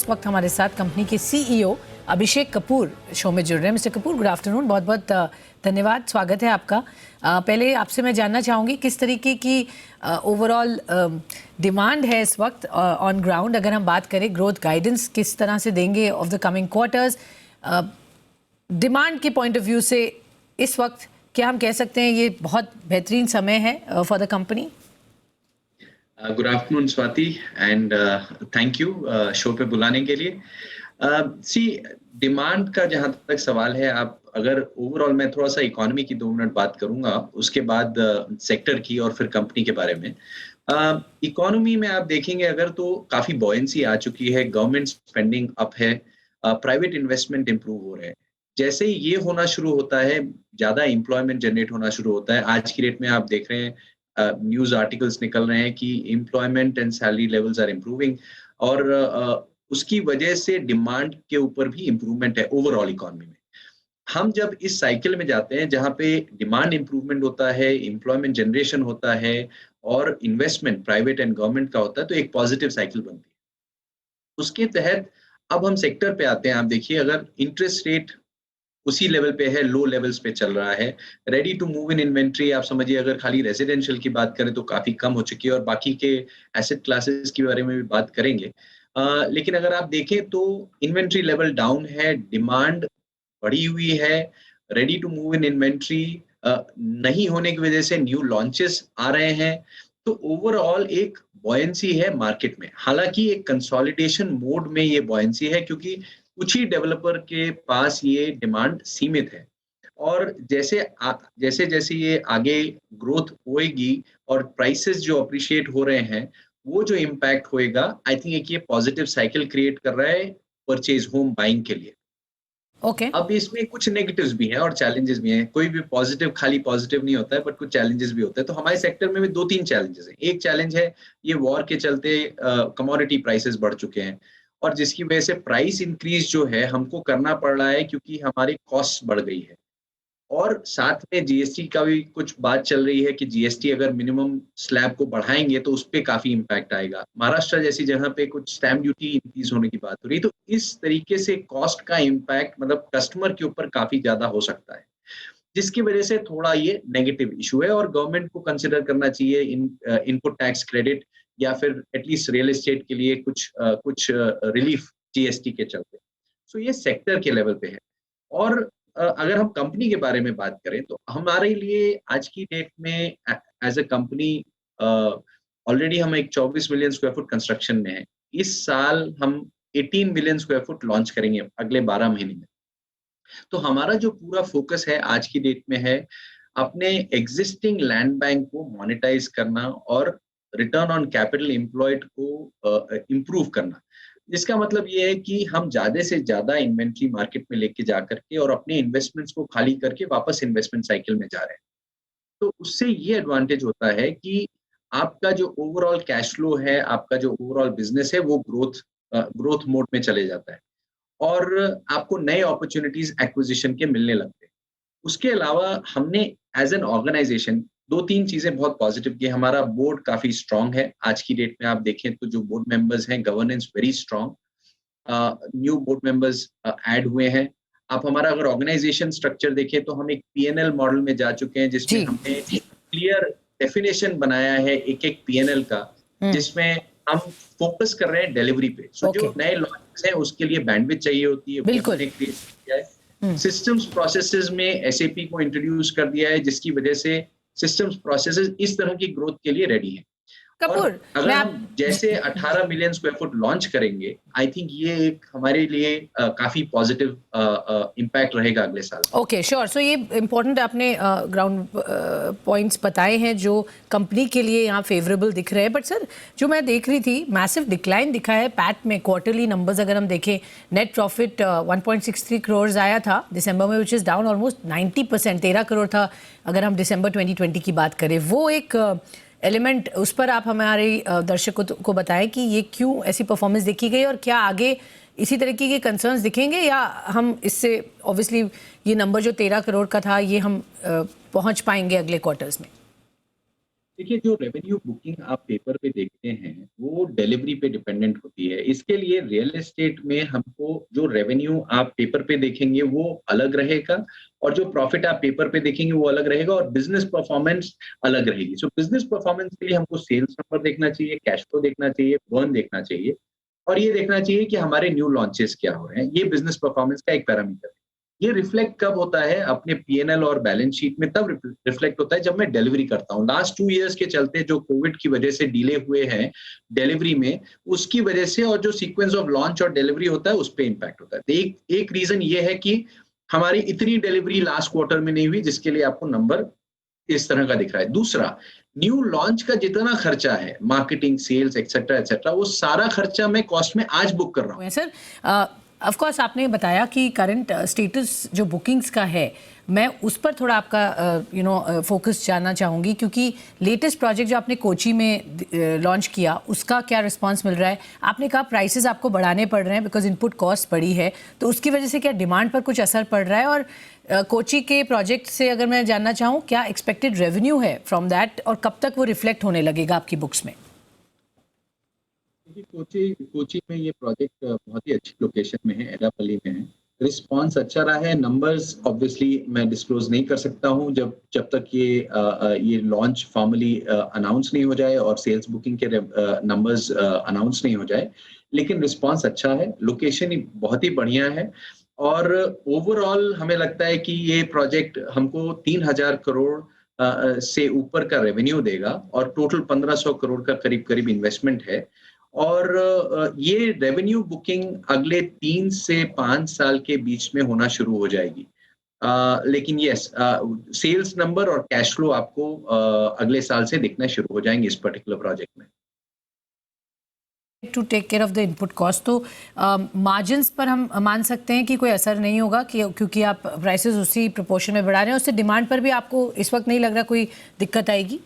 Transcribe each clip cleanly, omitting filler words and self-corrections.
इस वक्त हमारे साथ कंपनी के सीईओ अभिषेक कपूर शो में जुड़ रहे हैं। मिस्टर कपूर, गुड आफ्टरनून, बहुत बहुत धन्यवाद, स्वागत है आपका। पहले आपसे मैं जानना चाहूँगी किस तरीके की ओवरऑल डिमांड है इस वक्त ऑन ग्राउंड। अगर हम बात करें ग्रोथ गाइडेंस किस तरह से देंगे of the coming quarters, demand के पॉइंट ऑफ व्यू से इस वक्त क्या हम कह सकते हैं ये बहुत बेहतरीन समय है for the company? Good afternoon Swati and thank you show पे बुलाने के लिए। डिमांड का जहां तक सवाल है, आप अगर ओवरऑल, मैं थोड़ा सा इकोनॉमी की 2 मिनट बात करूंगा, उसके बाद सेक्टर की और फिर कंपनी के बारे में। इकोनॉमी में आप देखेंगे अगर तो काफी बॉयंसी आ चुकी है, गवर्नमेंट स्पेंडिंग अप है, प्राइवेट इन्वेस्टमेंट इंप्रूव हो रहे हैं। जैसे ही ये होना शुरू होता है, ज्यादा एम्प्लॉयमेंट जनरेट होना शुरू होता है। आज की डेट में आप देख रहे हैं न्यूज आर्टिकल्स निकल रहे हैं कि employment and salary levels are improving, और उसकी वजह से डिमांड के ऊपर भी इम्प्रूवमेंट है ओवरऑल इकोनॉमी में। हम जब इस साइकिल में जाते हैं जहां पे डिमांड इम्प्रूवमेंट होता है, एम्प्लॉयमेंट जनरेशन होता है और इन्वेस्टमेंट प्राइवेट एंड गवर्नमेंट का होता है, तो एक पॉजिटिव साइकिल बनती है। उसके तहत अब हम सेक्टर पे आते हैं। आप देखिए, अगर इंटरेस्ट रेट उसी लेवल पे है, लो लेवल्स पे चल रहा है, ready to move in inventory आप समझिए, अगर खाली रेजिडेंशियल की बात करें तो काफी कम हो चुकी है, और बाकी के एसेट क्लासेस के बारे में भी बात करेंगे। लेकिन अगर आप देखें तो इन्वेंट्री लेवल डाउन है, डिमांड बढ़ी हुई है, ready to move in inventory नहीं होने की वजह से न्यू लॉन्चेस आ रहे हैं। तो ओवरऑल एक बॉयंसी है मार्केट में। हालांकि एक कंसोलिडेशन मोड में ये बॉयंसी है, क्योंकि कुछ ही डेवलपर के पास ये डिमांड सीमित है, और जैसे जैसे ये आगे ग्रोथ होएगी और प्राइसेस जो अप्रिशिएट हो रहे हैं, वो जो इम्पैक्ट होएगा, आई थिंक एक ये पॉजिटिव साइकिल क्रिएट कर रहा है परचेज होम बाइंग के लिए। ओके अब इसमें कुछ नेगेटिव्स भी हैं और चैलेंजेस भी हैं। कोई भी पॉजिटिव खाली पॉजिटिव नहीं होता है, बट कुछ चैलेंजेस भी होते हैं। तो हमारे सेक्टर में भी 2-3 चैलेंजेस हैं। एक चैलेंज है, ये वॉर के चलते कमोडिटी प्राइसेस बढ़ चुके हैं, और जिसकी वजह से प्राइस इंक्रीज जो है हमको करना पड़ रहा है, क्योंकि हमारी कॉस्ट बढ़ गई है। और साथ में जीएसटी का भी कुछ बात चल रही है कि जीएसटी अगर मिनिमम स्लैब को बढ़ाएंगे तो उस पे काफी इम्पैक्ट आएगा। महाराष्ट्र जैसी जगह पे कुछ स्टैम्प ड्यूटी इंक्रीज होने की बात हो रही है। तो इस तरीके से कॉस्ट का इम्पैक्ट मतलब कस्टमर के ऊपर काफी ज्यादा हो सकता है, जिसकी वजह से थोड़ा ये नेगेटिव इशू है, और गवर्नमेंट को कंसिडर करना चाहिए इनपुट टैक्स क्रेडिट, या फिर एटलीस्ट रियल एस्टेट के लिए कुछ रिलीफ जीएसटी के चलते। सो ये सेक्टर के लेवल पे है। और अगर हम कंपनी के बारे में बात करें तो हमारे लिए आज की डेट में एज अ कंपनी ऑलरेडी हम एक 24 मिलियन स्क्वायर फुट कंस्ट्रक्शन में है। इस साल हम 18 मिलियन स्क्वायर फुट लॉन्च करेंगे अगले 12 महीने में। तो हमारा जो पूरा फोकस है आज की डेट में है अपने एग्जिस्टिंग लैंड बैंक को मोनेटाइज करना और रिटर्न ऑन कैपिटल एम्प्लॉयड को इम्प्रूव करना। जिसका मतलब ये है कि हम ज्यादा से ज्यादा इन्वेंट्री मार्केट में लेके जा करके और अपने इन्वेस्टमेंट्स को खाली करके वापस इन्वेस्टमेंट साइकिल में जा रहे हैं। तो उससे ये एडवांटेज होता है कि आपका जो ओवरऑल कैश फ्लो है, आपका जो ओवरऑल बिजनेस है, वो ग्रोथ मोड में चले जाता है, और आपको नए अपॉर्चुनिटीज एक्विजिशन के मिलने लगते हैं। उसके अलावा हमने एज एन ऑर्गेनाइजेशन 2-3 चीजें बहुत पॉजिटिव की। हमारा बोर्ड काफी स्ट्रांग है। आज की डेट में आप देखें तो जो बोर्ड मेंबर्स हैं, governance very strong, new board members add हुए हैं। आप हमारा अगर ऑर्गेनाइजेशन स्ट्रक्चर देखें तो हम एक पीएनएल मॉडल में जा चुके हैं, जिसमें जी। हमने क्लियर डेफिनेशन बनाया है एक एक पीएनएल का, जिसमें हम फोकस कर रहे हैं डिलीवरी पे। सो जो Okay. नए लॉन्चेस हैं उसके लिए बैंडविड्थ चाहिए होती है, वो बिल्कुल। हमने क्रिएट किया है। सिस्टम्स प्रोसेसेस में एसएपी को इंट्रोड्यूस कर दिया है, जिसकी वजह से सिस्टम्स प्रोसेसेस इस तरह की ग्रोथ के लिए रेडी हैं। और कपूर, अगर मैं हम जैसे 18 मिलियन स्क्वायर फुट लॉन्च करेंगे, आई थिंक ये एक हमारे लिए काफी पॉजिटिव इम्पैक्ट रहेगा अगले साल। Okay sure. सो ये इम्पोर्टेंट आपने ग्राउंड पॉइंट्स बताए हैं जो कंपनी के लिए यहाँ फेवरेबल दिख रहे हैं। बट सर, जो मैं देख रही थी मैसिव डिक्लाइन दिखा है पैट में। क्वार्टरली नंबर्स अगर हम देखें, नेट प्रॉफिट 1.63 करोड़ आया था दिसंबर में, which is down almost 90%। 13 crore था अगर हम दिसंबर 2020 की बात करें। वो एक एलिमेंट, उस पर आप हमारे दर्शकों को बताएं कि ये क्यों ऐसी परफॉर्मेंस देखी गई, और क्या आगे इसी तरीके के कंसर्न्स दिखेंगे, या हम इससे ऑब्वियसली ये नंबर जो 13 करोड़ का था ये हम पहुंच पाएंगे अगले क्वार्टर्स में? देखिए, जो रेवेन्यू बुकिंग आप पेपर पे देखते हैं, वो डिलीवरी पे डिपेंडेंट होती है। इसके लिए रियल एस्टेट में हमको जो रेवेन्यू आप पेपर पे देखेंगे, वो अलग रहेगा और जो प्रॉफिट आप पेपर पे देखेंगे, वो अलग रहेगा और बिज़नेस परफॉर्मेंस अलग रहेगी। सो बिज़नेस परफॉर्मेंस के लिए हमको सेल्स नंबर देखना चाहिए, कैश फ्लो देखना चाहिए, बर्न देखना चाहिए और ये देखना चाहिए कि हमारे न्यू लॉन्चेस क्या हो रहे हैं। ये बिज़नेस परफॉर्मेंस का एक पैरामीटर है। ये रिफ्लेक्ट कब होता है अपने पीएनएल और बैलेंस शीट में तब रिफ्लेक्ट होता है जब मैं डिलीवरी करता हूँ। लास्ट 2 इयर्स के चलते जो कोविड की वजह से डिले हुए हैं डिलीवरी में, उसकी वजह से और जो सीक्वेंस ऑफ लॉन्च और डिलीवरी होता है, उस पे इम्पैक्ट होता है। तो एक एक रीज़न ये है कि हमारी इतनी डिलीवरी लास्ट क्वार्टर में नहीं हुई जिसके लिए आपको नंबर इस तरह का दिख रहा है। दूसरा, न्यू लॉन्च का जितना खर्चा है, मार्केटिंग, सेल्स एटसेट्रा, वो सारा खर्चा मैं कॉस्ट में आज बुक कर रहा हूँ। हुए हैं सर। ऑफ कोर्स आपने बताया कि करंट स्टेटस जो बुकिंग्स का है, मैं उस पर थोड़ा आपका फोकस जानना चाहूँगी क्योंकि लेटेस्ट प्रोजेक्ट जो आपने कोची में लॉन्च किया उसका क्या रिस्पांस मिल रहा है। आपने कहा प्राइसेस आपको बढ़ाने पड़ रहे हैं बिकॉज इनपुट कॉस्ट बढ़ी है, तो उसकी वजह से क्या डिमांड पर कुछ असर पड़ रहा है? और कोची के प्रोजेक्ट से अगर मैं जानना चाहूँ, क्या एक्सपेक्टेड रेवेन्यू है फ्रॉम दैट और कब तक वो रिफ्लेक्ट होने लगेगा आपकी बुक्स में? क्योंकि कोची कोची में ये प्रोजेक्ट बहुत ही अच्छी लोकेशन में है, एडापल्ली में है। रिस्पॉन्स अच्छा रहा है, नंबर्स ऑब्वियसली मैं डिस्क्लोज़ नहीं कर सकता हूँ जब जब तक ये लॉन्च फॉर्मली अनाउंस नहीं हो जाए और सेल्स बुकिंग के नंबर्स अनाउंस नहीं हो जाए। लेकिन रिस्पॉन्स अच्छा है, लोकेशन ही बहुत ही बढ़िया है और ओवरऑल हमें लगता है कि ये प्रोजेक्ट हमको 3,000 करोड़ से ऊपर का रेवेन्यू देगा और टोटल 1,500 करोड़ का करीब-करीब इन्वेस्टमेंट है। और ये रेवेन्यू बुकिंग अगले 3 से 5 साल के बीच में होना शुरू हो जाएगी। लेकिन यस सेल्स नंबर और कैश फ्लो आपको अगले साल से दिखना शुरू हो जाएँगे इस पर्टिकुलर प्रोजेक्ट में। To take care of the input cost, तो मार्जिन्स पर हम मान सकते हैं कि कोई असर नहीं होगा कि क्योंकि आप प्राइसेस उसी प्रोपोर्शन में बढ़ा रहे हैं, उससे डिमांड पर भी आपको इस वक्त नहीं लग रहा कोई दिक्कत आएगी?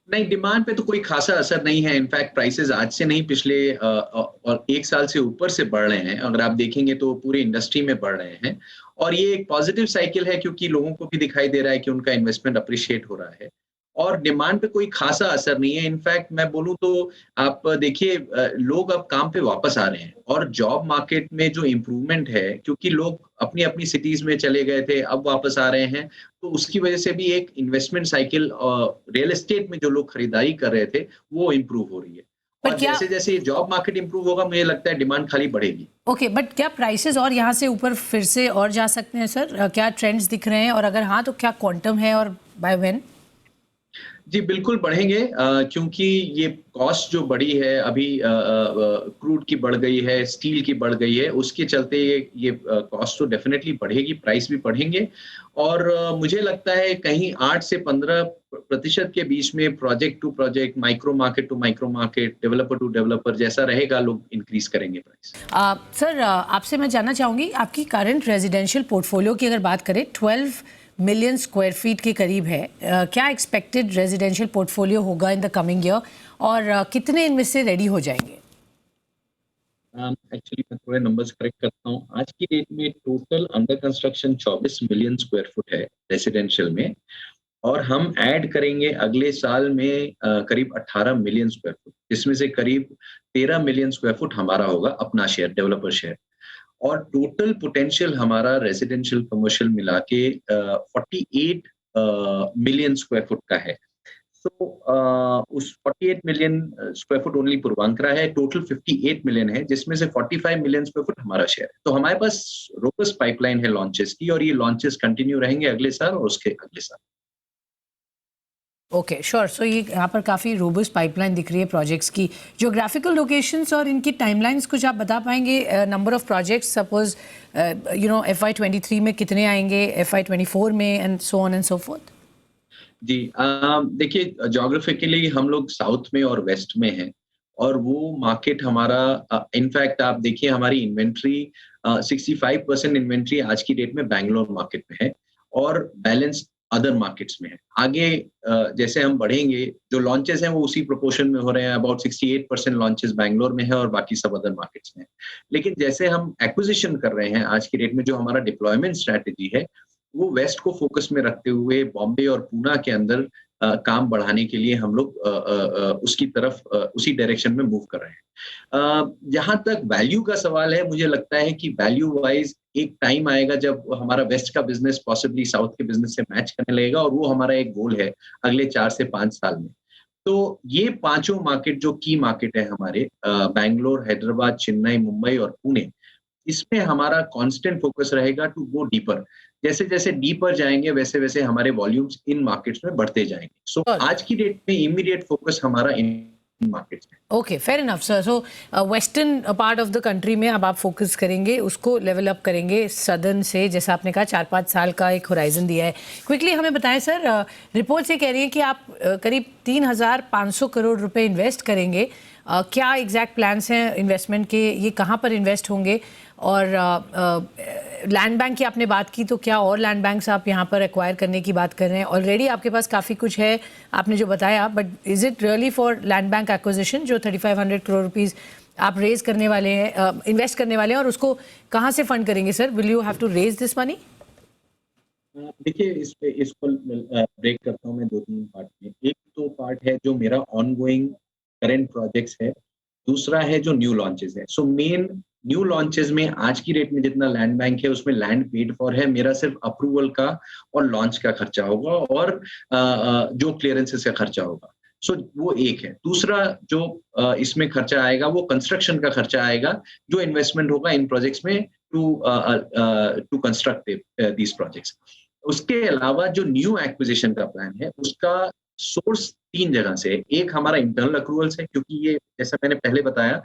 नहीं, डिमांड पे तो कोई ख़ासा असर नहीं है। इनफैक्ट प्राइसेज़ आज से नहीं पिछले और 1 साल से ऊपर से बढ़ रहे हैं। अगर आप देखेंगे तो पूरी इंडस्ट्री में बढ़ रहे हैं और ये एक पॉज़िटिव साइकिल है क्योंकि लोगों को भी दिखाई दे रहा है कि उनका इन्वेस्टमेंट एप्रिशिएट हो रहा है और डिमांड पे कोई ख़ासा असर नहीं है। इनफैक्ट मैं बोलूँ तो आप देखिए लोग अब काम पे वापस आ रहे हैं और जॉब मार्केट में जो इम्प्रूवमेंट है क्योंकि लोग अपनी-अपनी सिटीज़ में चले गए थे, अब वापस आ रहे हैं तो उसकी वजह से भी एक इन्वेस्टमेंट साइकिल रियल एस्टेट में जो लोग खरीदारी कर रहे थे, वो इम्प्रूव हो रही है। पर और क्या जैसे-जैसे ये जॉब मार्केट इम्प्रूव होगा, मुझे लगता है डिमांड खाली बढ़ेगी। ओके, बट क्या प्राइसेस और यहाँ से ऊपर फिर से और जा सकते हैं सर? क्या ट्रेंड्स दिख रहे हैं और अगर हाँ तो क्या क्वांटम है और बाय व्हेन? जी, बिल्कुल बढ़ेंगे क्योंकि ये कॉस्ट जो बढ़ी है अभी क्रूड की बढ़ गई है, स्टील की बढ़ गई है, उसके चलते ये कॉस्ट तो डेफ़िनेटली बढ़ेगी, प्राइस भी बढ़ेंगे और मुझे लगता है कहीं 8 से 15 प्रतिशत के बीच में project to project, micro market, developer to developer जैसा रहेगा, लोग इंक्रीज़ करेंगे प्राइस। सर, आपसे मैं जानना चाहूँगी आपकी करंट रेजिडेंशियल पोर्टफोलियो की अगर बात करें, 12 मिलियन स्क्वायर फीट के करीब है। क्या एक्सपेक्टेड रेजिडेंशियल पोर्टफोलियो होगा इन द कमिंग ईयर और कितने इनमें से रेडी हो जाएंगे? एक्चुअली मैं थोड़े नंबर्स करेक्ट करता हूँ। आज की डेट में total under construction 24 million square foot है रेजिडेंशियल में और हम ऐड करेंगे अगले साल में करीब 18 मिलियन स्क्वायर फुट, जिसमें से करीब 13 मिलियन स्क्वायर फुट हमारा होगा अपना शेयर, डेवलपर शेयर और टोटल पोटेंशियल हमारा रेजिडेंशियल कमर्शियल मिला के 48 मिलियन स्क्वायर फुट का है। सो उस 48 million square foot only Puravankara है, टोटल 58 मिलियन है, जिसमें से 45 मिलियन स्क्वायर फुट हमारा शेयर है। तो हमारे पास रोबस्ट पाइपलाइन है लॉन्चेस की और ये लॉन्चेस कंटिन्यू रहेंगे अगले साल और उसके अगले साल। Okay, sure. सो ये यहाँ पर काफ़ी रोबस्ट पाइपलाइन दिख रही है प्रोजेक्ट्स की। ज्योग्राफिकल लोकेशंस और इनकी टाइमलाइंस कुछ आप बता पाएंगे? Number of projects suppose FY23 में कितने आएंगे, FY24 में and so on and so forth? जी देखिए ज्योग्राफिकली हम लोग साउथ में और वेस्ट में हैं और वो मार्केट हमारा इनफैक्ट आप देखिए हमारी इन्वेंट्री 65% इन्वेंट्री आज की डेट में बैंगलोर मार्केट में है और बैलेंस अदर मार्केट्स में है। आगे जैसे हम बढ़ेंगे जो लॉन्चेस हैं वो उसी प्रोपोर्शन में हो रहे हैं, अबाउट 68% लॉन्चेस बैंगलोर में है और बाकी सब अदर मार्केट्स में है। लेकिन जैसे हम एक्विजिशन कर रहे हैं आज की डेट में जो हमारा डिप्लॉयमेंट स्ट्रैटेजी है वो वेस्ट को फोकस में रखते हुए बॉम्बे और पूना के अंदर काम बढ़ाने के लिए हम लोग उसकी तरफ उसी डायरेक्शन में मूव कर रहे हैं। जहाँ तक वैल्यू का सवाल है, मुझे लगता है कि वैल्यू वाइज एक टाइम आएगा जब हमारा वेस्ट का बिजनेस पॉसिबली साउथ के बिजनेस से मैच करने लगेगा, और वो हमारा एक गोल है अगले 4 से 5 साल में। तो ये पांचों मार्केट जो की मार्केट है हमारे, बैंगलोर, हैदराबाद, चेन्नई, मुंबई और पुणे, इसमें हमारा कांस्टेंट फोकस रहेगा टू गो डीपर। जैसे-जैसे डीपर जाएँगे वैसे-वैसे हमारे वॉल्यूम्स इन मार्केट्स में बढ़ते जाएँगे। सो और आज की डेट में इमीडिएट फोकस हमारा इन मार्केट्स में। Okay, fair enough sir. So western part of the country में अब आप फोकस करेंगे, उसको लेवल अप करेंगे सदर्न से, जैसा आपने कहा 4-5 साल का एक होराइजन दिया है। क्विकली हमें बताएं सर, रिपोर्ट्स ये कह रही है कि आप करीब 3,500 करोड़ रुपए इन्वेस्ट करेंगे। क्या एग्जैक्ट प्लान्स हैं इन्वेस्टमेंट के, ये कहाँ पर इन्वेस्ट होंगे? और लैंड बैंक की आपने बात की, तो क्या और लैंड बैंक्स आप यहाँ पर एक्वायर करने की बात कर रहे हैं? ऑलरेडी आपके पास काफ़ी कुछ है, आपने जो बताया, but is it really for land bank acquisition जो 3,500 करोड़ रुपीज़ आप रेज करने वाले हैं, इन्वेस्ट करने वाले हैं, और उसको कहाँ से फंड करेंगे sir? Will you have to raise this money? देखिए, इसको ब्रेक करता हूँ मैं 2-3 पार्ट में। एक तो पार्ट है जो मेरा ऑनगोइंग करंट प्रोजेक्ट्स है, दूसरा है जो न्यू लॉन्चेस है। सो मेन न्यू लॉन्चेस में आज की डेट में जितना लैंड बैंक है उसमें लैंड पेड फॉर है, मेरा सिर्फ अप्रूवल का और लॉन्च का खर्चा होगा, और जो क्लियरेंसेस का खर्चा होगा। सो वो एक है। दूसरा जो इसमें खर्चा आएगा वो कंस्ट्रक्शन का खर्चा आएगा, जो इन्वेस्टमेंट होगा इन प्रोजेक्ट्स में टू कंस्ट्रक्ट दीज प्रोजेक्ट्स। उसके अलावा जो न्यू एक्विजिशन का प्लान है उसका सोर्स 3 जगह से है। एक हमारा इंटरनल अक्रूवल्स है, क्योंकि ये जैसा मैंने पहले बताया,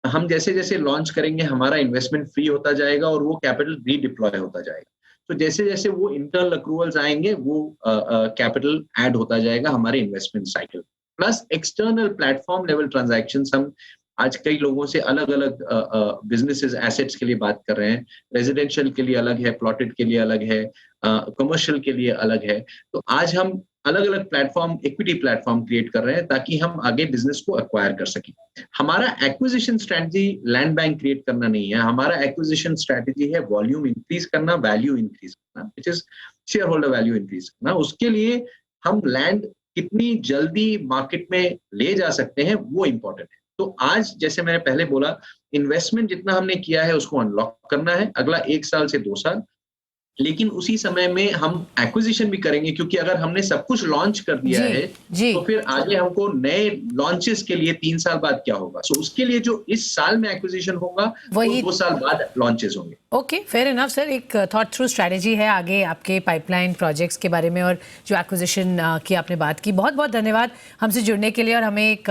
हम जैसे-जैसे लॉन्च करेंगे हमारा इन्वेस्टमेंट फ्री होता जाएगा और वो कैपिटल रीडिप्लॉय होता जाएगा। तो जैसे-जैसे वो इंटरनल अक्रूवल्स आएँगे वो कैपिटल ऐड होता जाएगा हमारे investment cycle. Plus external platform level transactions हम आज कई लोगों से अलग-अलग बिज़नेसेस एसेट्स के लिए बात कर रहे हैं। रेजिडेंशियल के लिए अलग है, प्लॉटेड के लिए अलग है, कमर्शियल के लिए अलग है। तो आज हम अलग-अलग प्लेटफॉर्म, इक्विटी प्लेटफॉर्म क्रिएट कर रहे हैं ताकि हम आगे बिज़नेस को एक्वायर कर सकें। हमारा acquisition strategy land bank create करना नहीं है, हमारा एक्विजिशन स्ट्रैटेजी है वॉल्यूम इंक्रीज़ करना, वैल्यू इंक्रीज़ करना, which is share holder value increase करना। उसके लिए हम लैंड कितनी जल्दी मार्केट में ले जा सकते हैं वो इम्पोर्टेंट है। तो आज जैसे मैंने पहले बोला, इन्वेस्टमेंट जितना हमने किया है उसको अनलॉक करना है अगला 1 साल से 2 साल, लेकिन उसी समय में हम एक्विजिशन भी करेंगे, क्योंकि अगर हमने सब कुछ लॉन्च कर दिया जी, है जी। तो फिर आगे हमको नए लॉन्चेस के लिए 3 साल बाद क्या होगा। सो उसके लिए जो इस साल में एक्विजिशन होगा वो वही 2 साल बाद लॉन्चेस होंगे। Okay, fair enough sir. एक थॉट थ्रू स्ट्रैटेजी है आगे आपके पाइपलाइन प्रोजेक्ट्स के बारे में, और जो एक्विजिशन की आपने बात की। बहुत बहुत धन्यवाद हमसे जुड़ने के लिए और हमें एक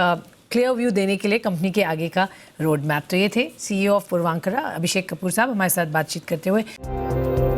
क्लियर व्यू देने के लिए कंपनी के आगे का रोड मैप। तो ये थे CEO ऑफ पूर्वांकरा अभिषेक कपूर साहब हमारे साथ बातचीत करते हुए।